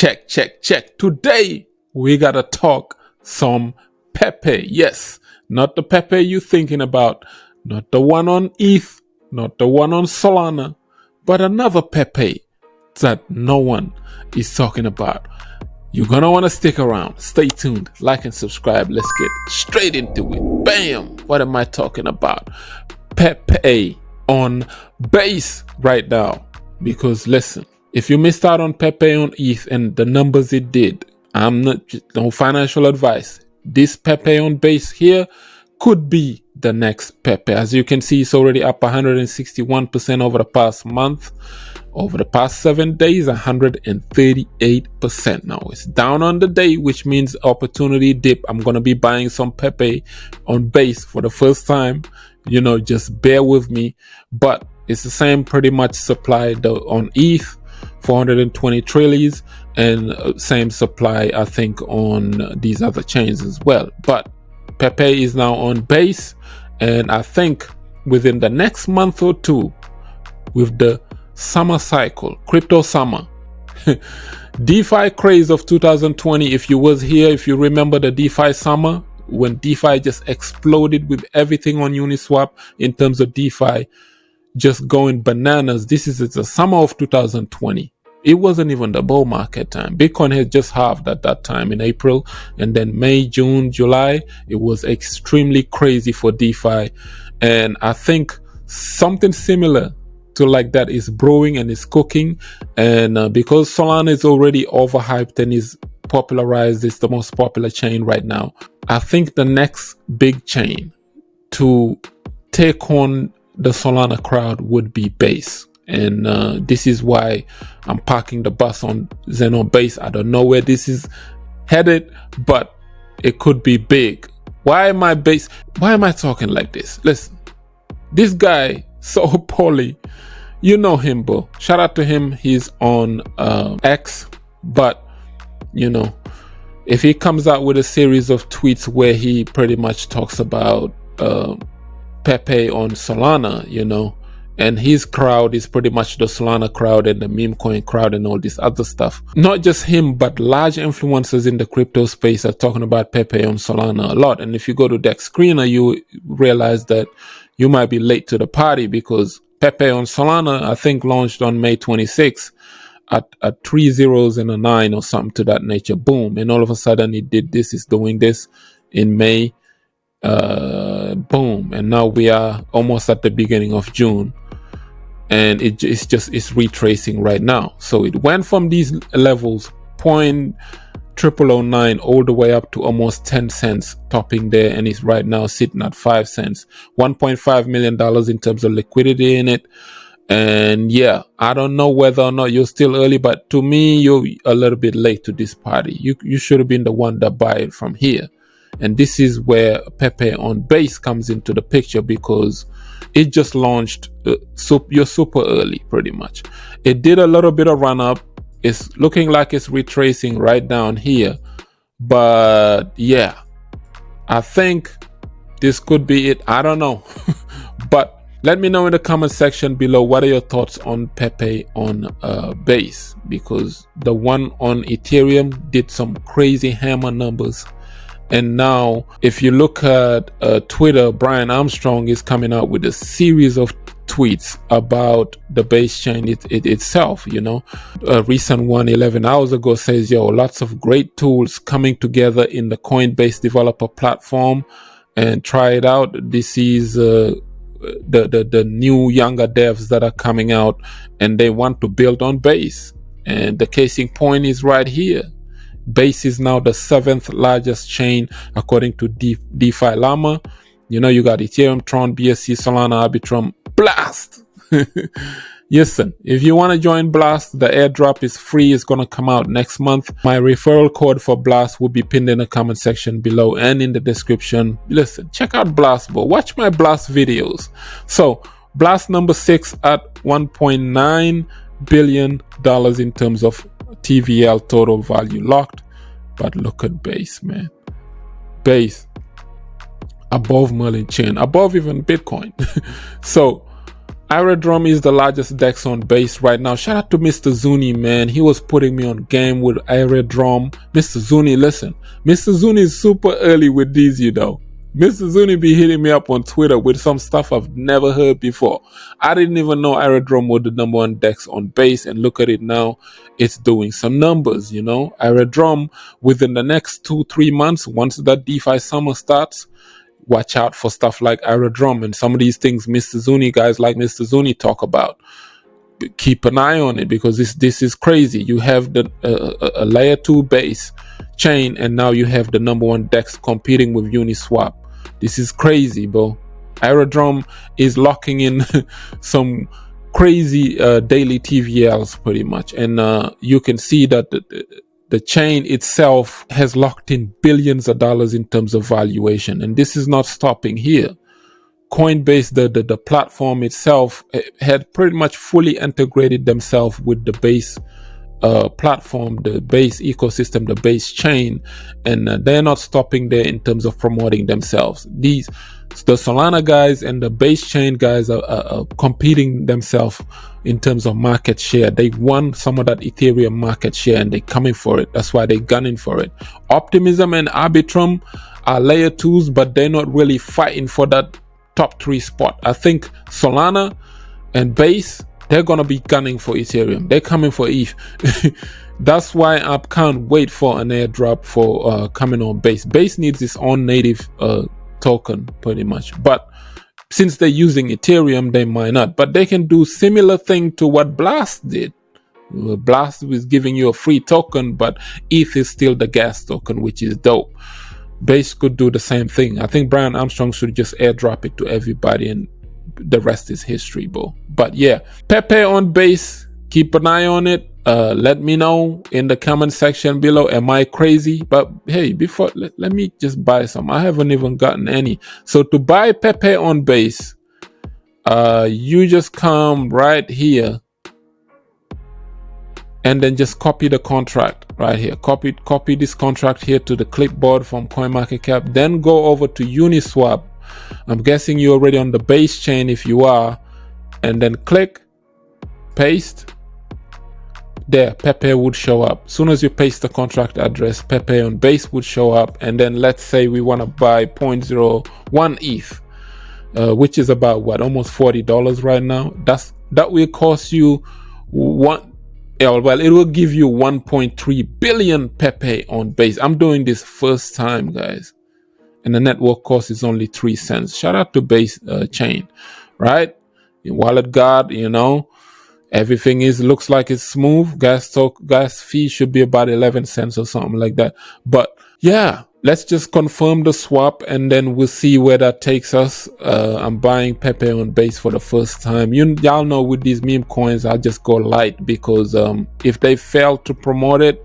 Check. Today, we gotta talk some Pepe. Yes, not the Pepe you thinking about, not the one on ETH, not the one on Solana, but another Pepe that no one is talking about. You're gonna wanna stick around. Stay tuned, like and subscribe. Let's get straight into it. Bam! What am I talking about? Pepe on base right now. Because listen, if you missed out on Pepe on ETH and the numbers it did, I'm not, no financial advice. This Pepe on base here could be the next Pepe. As you can see, it's already up 161% over the past month. Over the past 7 days, 138%. Now it's down on the day, which means opportunity dip. I'm going to be buying some Pepe on base for the first time. You know, just bear with me. But it's the same pretty much supply on ETH, 420 trillions, and same supply, I think, on these other chains as well. But Pepe is now on base, and I think within the next month or two, with the summer cycle, crypto summer, DeFi craze of 2020, if you was here, if you remember the DeFi summer, when DeFi just exploded with everything on Uniswap in terms of DeFi, just going bananas. This is the summer of 2020. It wasn't even the bull market time. Bitcoin had just halved at that time in April, and then May, June, July, it was extremely crazy for DeFi. And I think something similar to like that is brewing and is cooking. And because Solana is already overhyped and is popularized, it's the most popular chain right now, I think the next big chain to take on the Solana crowd would be Base. And this is why I'm parking the bus on Zeno Base. I don't know where this is headed, but it could be big. Why am I talking like this? Listen, this guy, so poorly, you know him, bro. Shout out to him. He's on X, but you know, if he comes out with a series of tweets where he pretty much talks about Pepe on Solana, you know, and his crowd is pretty much the Solana crowd and the meme coin crowd and all this other stuff. Not just him, but large influencers in the crypto space are talking about Pepe on Solana a lot. And if you go to Dex Screener, you realize that you might be late to the party, because Pepe on Solana, I think, launched on May 26th at 3 zeros and a 9 or something to that nature. Boom. And all of a sudden it did this, it's doing this in May. Boom. And now we are almost at the beginning of June. And it's retracing right now. So it went from these levels, 0.0009, all the way up to almost 10 cents, topping there, and it's right now sitting at 5 cents. $1.5 million in terms of liquidity in it. And yeah, I don't know whether or not you're still early, but to me, you're a little bit late to this party. You should have been the one that buy it from here. And this is where Pepe on base comes into the picture, because it just launched. You're super early, pretty much. It did a little bit of run up. It's looking like it's retracing right down here. But yeah, I think this could be it. I don't know. But let me know in the comment section below, what are your thoughts on Pepe on base? Because the one on Ethereum did some crazy hammer numbers. And now, if you look at Twitter, Brian Armstrong is coming out with a series of tweets about the base chain itself. You know, a recent one 11 hours ago says, yo, lots of great tools coming together in the Coinbase developer platform, and try it out. This is the new younger devs that are coming out, and they want to build on base. And the casing point is right here. Base is now the 7th largest chain according to DeFi Llama. You know, you got Ethereum, Tron, BSC, Solana, Arbitrum, Blast. Listen, if you want to join Blast, the airdrop is free. It's going to come out next month. My referral code for Blast will be pinned in the comment section below and in the description. Listen, check out Blast, bro. Watch my Blast videos. So Blast number 6 at $1.9 billion in terms of TVL, total value locked. But look at base, man. Base above Merlin chain, above even Bitcoin. So Aerodrome is the largest DEX on base right now. Shout out to Mr. Zuni, man. He was putting me on game with Aerodrome. Mr. Zuni, listen. Mr. Zuni is super early with these, you know. Mr. Zuni be hitting me up on Twitter with some stuff I've never heard before. I didn't even know Aerodrome was the #1 DEX on base, and look at it now. It's doing some numbers, you know. Aerodrome, within the next 2-3 months, once that DeFi summer starts, watch out for stuff like Aerodrome and some of these things Mr. Zuni, guys like Mr. Zuni talk about. Keep an eye on it, because this is crazy. You have the a layer 2 base chain, and now you have the #1 DEX competing with Uniswap. This is crazy, bro. Aerodrome is locking in some crazy daily TVLs pretty much, and you can see that the chain itself has locked in billions of dollars in terms of valuation, and this is not stopping here. Coinbase, the platform itself, had pretty much fully integrated themselves with the base platform, the base ecosystem, the base chain, and they're not stopping there in terms of promoting themselves. The Solana guys and the base chain guys are competing themselves in terms of market share. They won some of that Ethereum market share, and they're coming for it. That's why they're gunning for it. Optimism and Arbitrum are layer 2s, but they're not really fighting for that top 3 spot. I think Solana and base, they're gonna be gunning for Ethereum. They're coming for ETH. That's why I can't wait for an airdrop for coming on base. Base needs its own native token pretty much, but since they're using Ethereum, they might not, but they can do similar thing to what Blast did. Blast was giving you a free token, but ETH is still the gas token, which is dope. Base could do the same thing. I think Brian Armstrong should just airdrop it to everybody, and the rest is history, bro. But yeah, Pepe on base, keep an eye on it. Let me know in the comment section below. Am I crazy? But hey, before let me just buy some. I haven't even gotten any. So to buy Pepe on base, you just come right here and then just copy the contract right here. Copy this contract here to the clipboard from CoinMarketCap. Then go over to Uniswap. I'm guessing you're already on the base chain if you are, and then click paste. There, Pepe would show up. As soon as you paste the contract address, Pepe on base would show up. And then let's say we want to buy 0.01 ETH, which is about what, almost $40 right now. That will cost you it will give you 1.3 billion Pepe on base. I'm doing this first time, guys, and the network cost is only 3 cents. Shout out to base chain, right? Wallet guard, you know. Everything looks like it's smooth. Gas fee should be about 11 cents or something like that. But yeah, let's just confirm the swap, and then we'll see where that takes us. I'm buying Pepe on base for the first time. Y'all know with these meme coins, I'll just go light, because if they fail to promote it,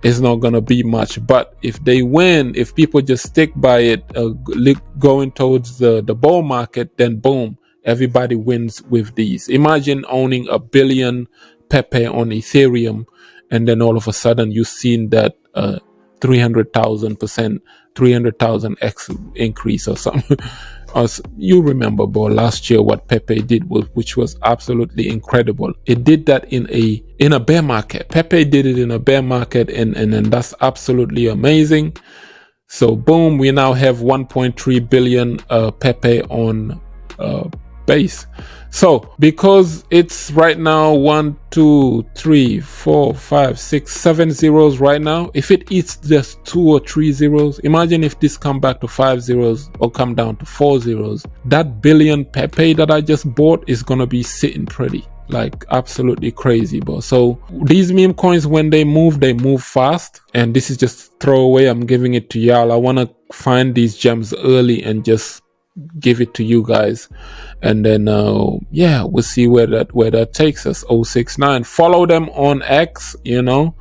it's not gonna be much. But if they win, if people just stick by it, going towards the bull market, then boom, everybody wins with these. Imagine owning 1 billion Pepe on Ethereum, and then all of a sudden you've seen that 300,000%, 300,000x increase or something. You remember, bro, last year what Pepe did, which was absolutely incredible. It did that in a bear market. Pepe did it in a bear market, and that's absolutely amazing. So boom, we now have 1.3 billion Pepe on base. So because it's right now 1, 2, 3, 4, 5, 6, 7 zeros right now, if it eats just 2 or 3 zeros, imagine if this come back to 5 zeros or come down to 4 zeros, that billion Pepe that I just bought is gonna be sitting pretty, like absolutely crazy, bro. So these meme coins, when they move fast, and this is just throwaway. I'm giving it to y'all. I want to find these gems early and just give it to you guys, and then yeah, we'll see where that takes us. 069, follow them on X, you know.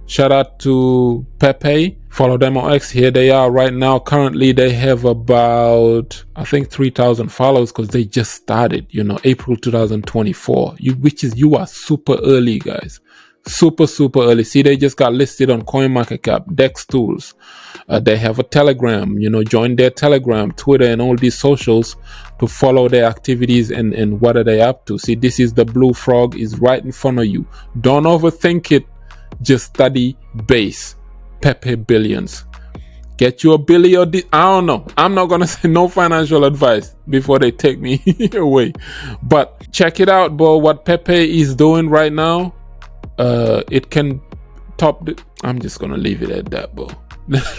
Shout out to Pepe, follow them on X. Here they are right now. Currently they have about, I think, 3,000 followers, because they just started, you know, April 2024. You are super early, guys, super early. See, they just got listed on CoinMarketCap, Dex Tools. They have a Telegram, join their Telegram, Twitter, and all these socials to follow their activities and what are they up to. See, this is the blue frog is right in front of you. Don't overthink it. Just study base. Pepe billions. Get you a billy or I don't know. I'm not going to say no financial advice before they take me away. But check it out, bro. What Pepe is doing right now, it can top I'm just going to leave it at that, bro.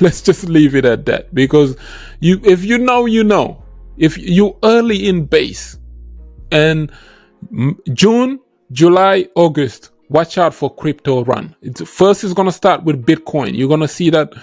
Let's just leave it at that. Because if you know. If you early in base and June, July, August, watch out for crypto run. First is going to start with Bitcoin. You're going to see that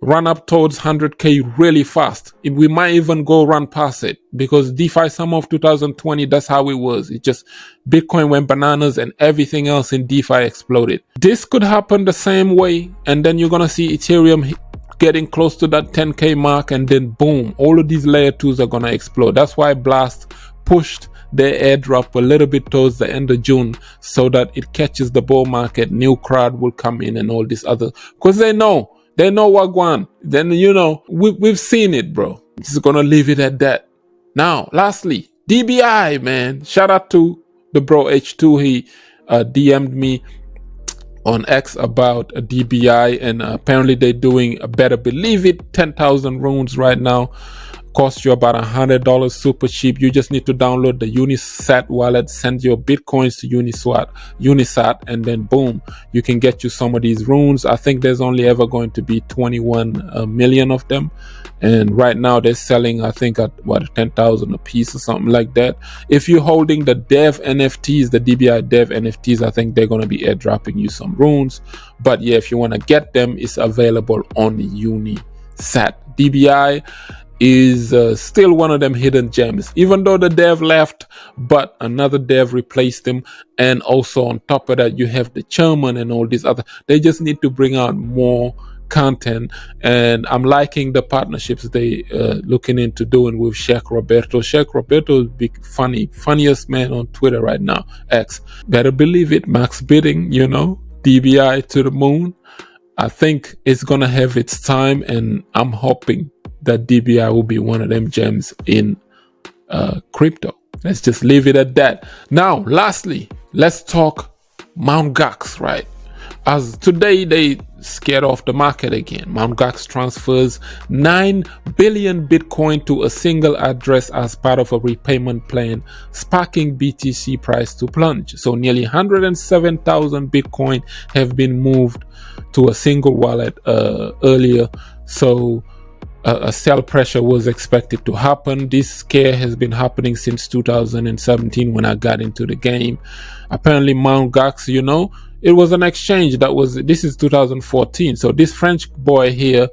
run up towards 100K really fast. We might even go run past it because DeFi summer of 2020, that's how it was. It just Bitcoin went bananas and everything else in DeFi exploded. This could happen the same way, and then you're going to see Ethereum getting close to that 10K mark, and then boom, all of these layer 2s are going to explode. That's why Blast pushed their airdrop a little bit towards the end of June so that it catches the bull market. New crowd will come in and all this other, because they know what going. Then we've seen it, bro. Just gonna leave it at that. Now, lastly, DBI, man. Shout out to the bro H2. He DM'd me on X about a DBI, and apparently they're doing a better believe it 10,000 runes right now. Cost you about $100, super cheap. You just need to download the Unisat wallet, send your bitcoins to Unisat, and then boom, you can get you some of these runes. I think there's only ever going to be 21 million of them, and right now they're selling, I think, at 10,000 a piece or something like that. If you're holding the dev NFTs, the DBI dev NFTs, I think they're going to be airdropping you some runes. But yeah, if you want to get them, it's available on Unisat. DBI is still one of them hidden gems, even though the dev left, but another dev replaced him. And also on top of that, you have the chairman and all these other, they just need to bring out more content. And I'm liking the partnerships they looking into doing with Sheikh Roberto. Sheikh Roberto is big funniest man on Twitter right now. X, better believe it, max bidding, DBI to the moon. I think it's gonna have its time, and I'm hoping that DBI will be one of them gems in crypto. Let's just leave it at that. Now, lastly, let's talk Mt. Gox, right? As today they scared off the market again. Mt. Gox transfers 9 billion Bitcoin to a single address as part of a repayment plan, sparking BTC price to plunge. So nearly 107,000 Bitcoin have been moved to a single wallet earlier. So a sell pressure was expected to happen. This scare has been happening since 2017 when I got into the game. Apparently Mt. Gox, it was an exchange this is 2014. So this French boy here,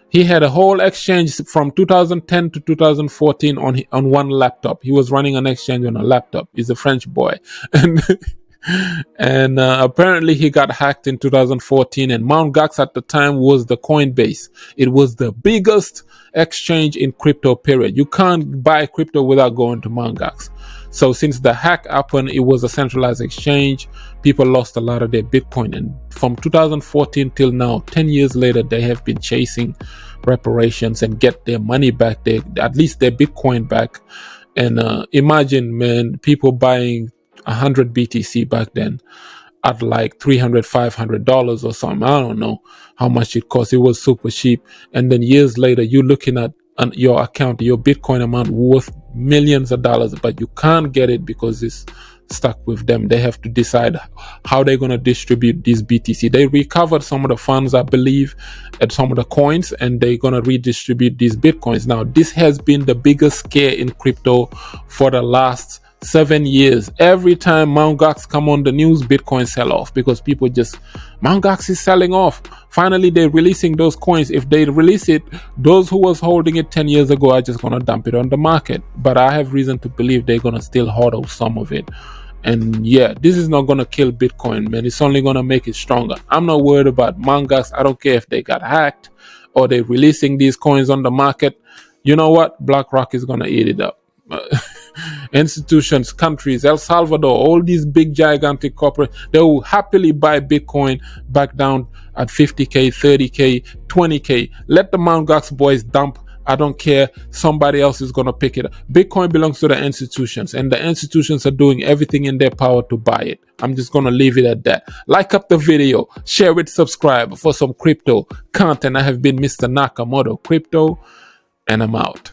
he had a whole exchange from 2010 to 2014 on one laptop. He was running an exchange on a laptop. He's a French boy. And apparently he got hacked in 2014, and Mt. Gox at the time was the Coinbase. It was the biggest exchange in crypto, period. You can't buy crypto without going to Mt. Gox. So since the hack happened, it was a centralized exchange. People lost a lot of their Bitcoin, and from 2014 till now, 10 years later, they have been chasing reparations and get their money back, at least their Bitcoin back. And imagine, man, people buying 100 BTC back then at like $300, $500 or something. I don't know how much it cost. It was super cheap. And then years later, you're looking at your account, your Bitcoin amount worth millions of dollars, but you can't get it because it's stuck with them. They have to decide how they're going to distribute these BTC. They recovered some of the funds, I believe, at some of the coins, and they're going to redistribute these Bitcoins. Now, this has been the biggest scare in crypto for the last 7 years. Every time Mt. Gox come on the news, Bitcoin sell off because people just, Mt. Gox is selling off. Finally, they're releasing those coins. If they release it, those who was holding it 10 years ago are just going to dump it on the market. But I have reason to believe they're going to still hodl some of it. And yeah, this is not going to kill Bitcoin, man. It's only going to make it stronger. I'm not worried about Mt. Gox. I don't care if they got hacked or they're releasing these coins on the market. You know what? BlackRock is going to eat it up. institutions, countries, El Salvador, all these big gigantic corporates, they will happily buy Bitcoin back down at 50K, 30K, 20K. Let the Mt. Gox boys dump. I don't care. Somebody else is going to pick it up. Bitcoin belongs to the institutions, and the institutions are doing everything in their power to buy it. I'm just going to leave it at that. Like up the video, share it, subscribe for some crypto content. I have been Mr. Nakamoto Crypto, and I'm out.